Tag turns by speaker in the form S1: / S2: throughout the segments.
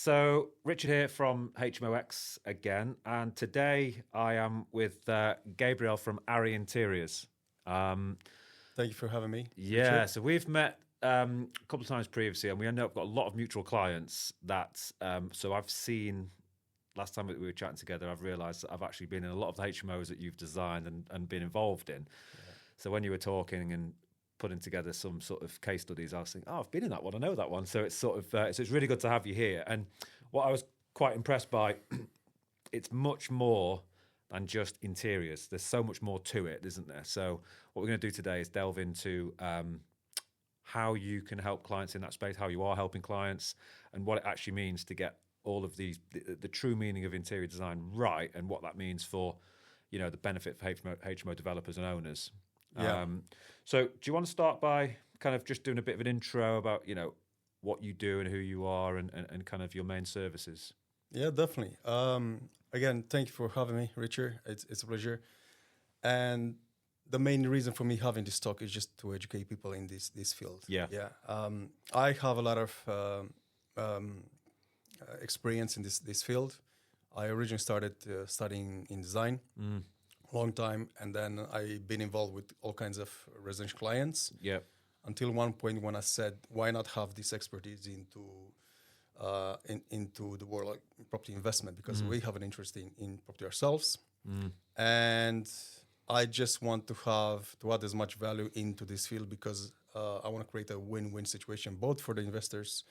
S1: So Richard here from HMOX again, and today I am with Gabriel from ARI Interiors.
S2: Thank you for having me.
S1: Yeah,
S2: Richard.
S1: so we've met a couple of times previously, and we end up got a lot of mutual clients. So I've seen. Last time that we were chatting together, I've realised that I've actually been in a lot of the HMOs that you've designed and been involved in. Yeah. So when you were talking and putting together some sort of case studies, I was thinking, oh, I've been in that one, I know that one. So it's sort of, so it's really good to have you here. And what I was quite impressed by, it's much more than just interiors. There's so much more to it, isn't there? So what we're going to do today is delve into how you can help clients in that space, how you are helping clients, and what it actually means to get all of these, the true meaning of interior design right, and what that means for, the benefit for HMO developers and owners.
S2: Yeah.
S1: So do you want to start by kind of just doing a bit of an intro about, what you do and who you are and kind of your main services?
S2: Yeah, definitely. Again, thank you for having me, Richard. It's a pleasure. And the main reason for me having this talk is just to educate people in this field.
S1: Yeah.
S2: Yeah. I have a lot of experience in this field. I originally started studying in design long time, and then I've been involved with all kinds of residential clients.
S1: Yeah.
S2: Until one point when I said, why not have this expertise into the world of property investment, because we have an interest in property ourselves, and I just want to add as much value into this field because I want to create a win-win situation both for the investors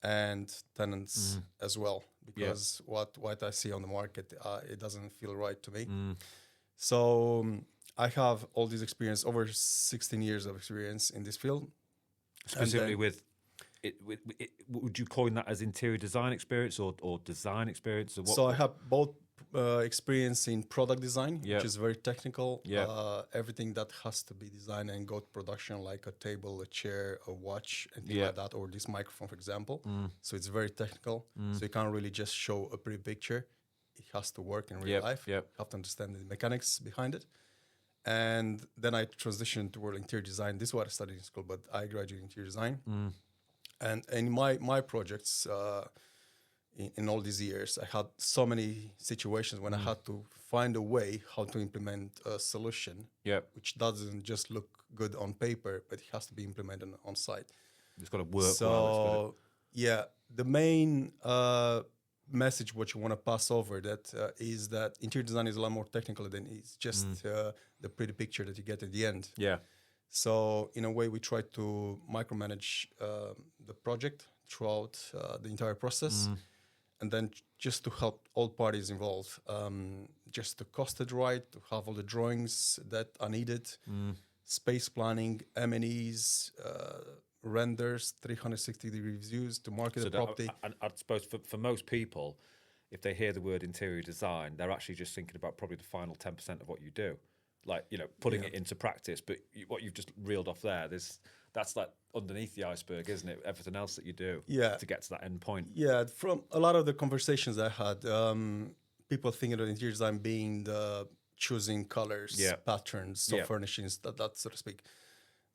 S2: and tenants as well, because what I see on the market, it doesn't feel right to me. So I have all this experience, over 16 years of experience in this field.
S1: Specifically would you coin that as interior design experience or design experience? Or what?
S2: So I have both experience in product design,
S1: Yeah.
S2: which is very technical.
S1: Yeah.
S2: Everything that has to be designed and go to production, like a table, a chair, a watch, and things
S1: Yeah.
S2: like that, or this microphone, for example. So it's very technical. So you can't really just show a pretty picture. It has to work in real life.
S1: Yep.
S2: You have to understand the mechanics behind it. And then I transitioned toward interior design. This is what I studied in school, but I graduated in interior design. And in my projects, in all these years, I had so many situations when I had to find a way how to implement a solution, which doesn't just look good on paper, but it has to be implemented on site.
S1: It's got to work
S2: So,
S1: well.
S2: the main message what you want to pass over is that interior design is a lot more technical than it's just the pretty picture that you get at the end.
S1: Yeah.
S2: So in a way, we try to micromanage the project throughout the entire process, and then just to help all parties involved, just to cost it right, to have all the drawings that are needed, space planning, M&Es, renders, 360-degree views to market the property.
S1: I suppose for most people, if they hear the word interior design, they're actually just thinking about probably the final 10% of what you do. Like, putting it into practice. But what you've just reeled off there, that's like underneath the iceberg, isn't it? Everything else that you do to get to that end point.
S2: Yeah, from a lot of the conversations I had, people thinking of interior design being the choosing colors, patterns, furnishings, that so to speak.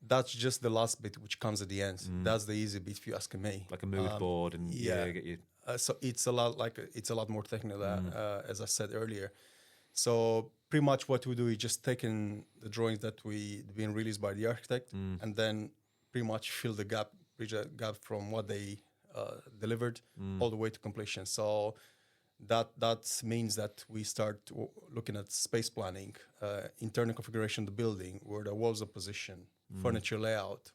S2: That's just the last bit which comes at the end. That's the easy bit if you ask me.
S1: Like a mood board and get you.
S2: So it's a lot more technical as I said earlier. So pretty much what we do is just taking the drawings that been released by the architect and then pretty much bridge a gap from what they delivered all the way to completion. So that means that we start looking at space planning, internal configuration of the building, where the walls are positioned, furniture layout.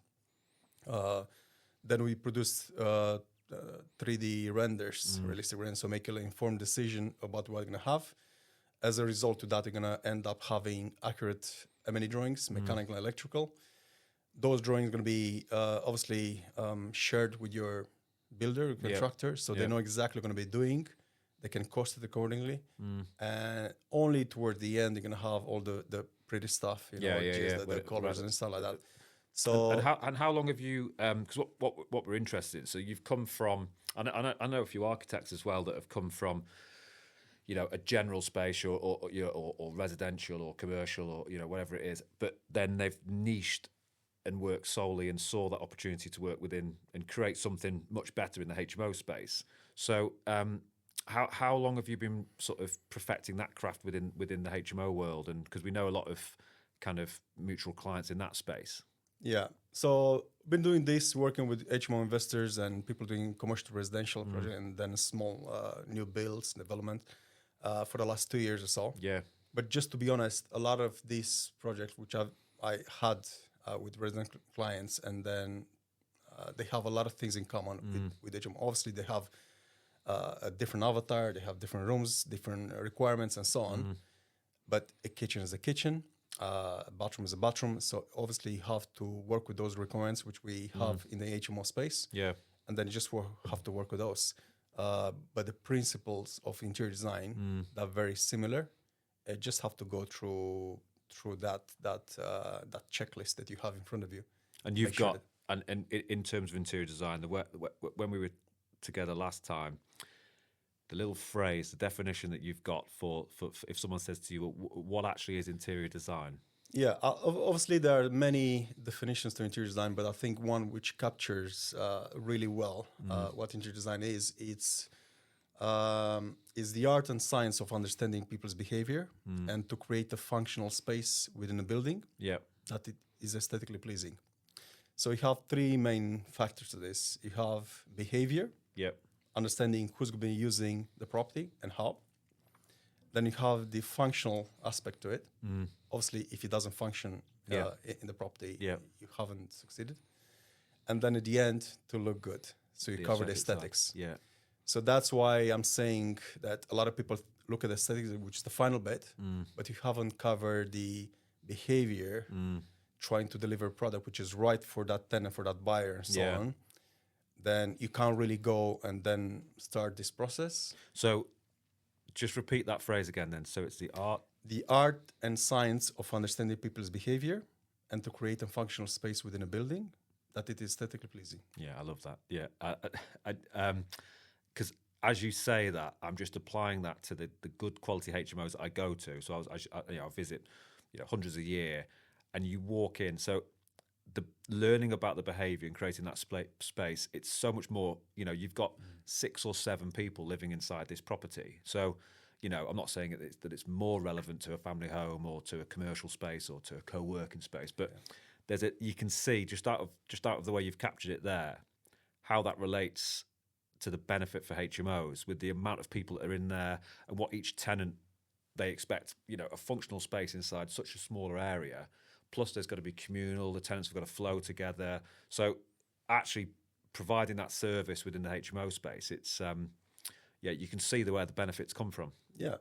S2: Then we produce 3D renders, realistic renders, so make an informed decision about what we're going to have. As a result of that, you're going to end up having accurate M&E drawings, mechanical and electrical. Those drawings are going to be obviously shared with your builder, contractor, so they know exactly what they're going to be doing. They can cost it accordingly. And only toward the end, you're going to have all the pretty stuff, the colors and stuff like that. So
S1: and how long have you? Because what we're interested in. So you've come from. I know a few architects as well that have come from, a general space or residential or commercial or whatever it is. But then they've niched and worked solely and saw that opportunity to work within and create something much better in the HMO space. So, how long have you been sort of perfecting that craft within the HMO world? And because we know a lot of kind of mutual clients in that space.
S2: Yeah. So been doing this, working with HMO investors and people doing commercial residential project and then small new builds development for the last 2 years or so.
S1: Yeah.
S2: But just to be honest, a lot of these projects which I had with residential clients, and then they have a lot of things in common with HMO. Obviously, they have a different avatar, they have different rooms, different requirements, and so on. But a kitchen is a kitchen. A bathroom is a bathroom. So obviously you have to work with those requirements which we have in the HMO space.
S1: Yeah.
S2: And then you just have to work with those. But the principles of interior design are very similar. You just have to go through that checklist that you have in front of you.
S1: And you've got, and in terms of interior design, when we were together last time, the little phrase, the definition that you've got for if someone says to you, what actually is interior design?
S2: Yeah, obviously there are many definitions to interior design, but I think one which captures really well what interior design is, it's the art and science of understanding people's behavior and to create a functional space within a building that it is aesthetically pleasing. So you have three main factors to this. You have behavior. Understanding who's going to be using the property and how. Then you have the functional aspect to it. Obviously, if it doesn't function in the property, you haven't succeeded. And then at the end, to look good. So you cover the aesthetics.
S1: Yeah.
S2: So that's why I'm saying that a lot of people look at aesthetics, which is the final bit, but you haven't covered the behavior, trying to deliver a product which is right for that tenant, for that buyer, and so on. Then you can't really go and then start this process.
S1: So just repeat that phrase again then. So it's the
S2: art and science of understanding people's behavior and to create a functional space within a building that it is aesthetically pleasing.
S1: Yeah, I love that. Yeah. Because as you say that, I'm just applying that to the good quality HMOs that I go to. So I visit hundreds a year, and you walk in. So the learning about the behavior and creating that space, it's so much more. You've got 6 or 7 people living inside this property. So, I'm not saying that it's more relevant to a family home or to a commercial space or to a co-working space, but you can see just out of the way you've captured it there, how that relates to the benefit for HMOs with the amount of people that are in there and what each tenant they expect. A functional space inside such a smaller area. Plus, there's got to be communal. The tenants have got to flow together. So, actually providing that service within the HMO space, it's you can see where the benefits come from.
S2: Yeah.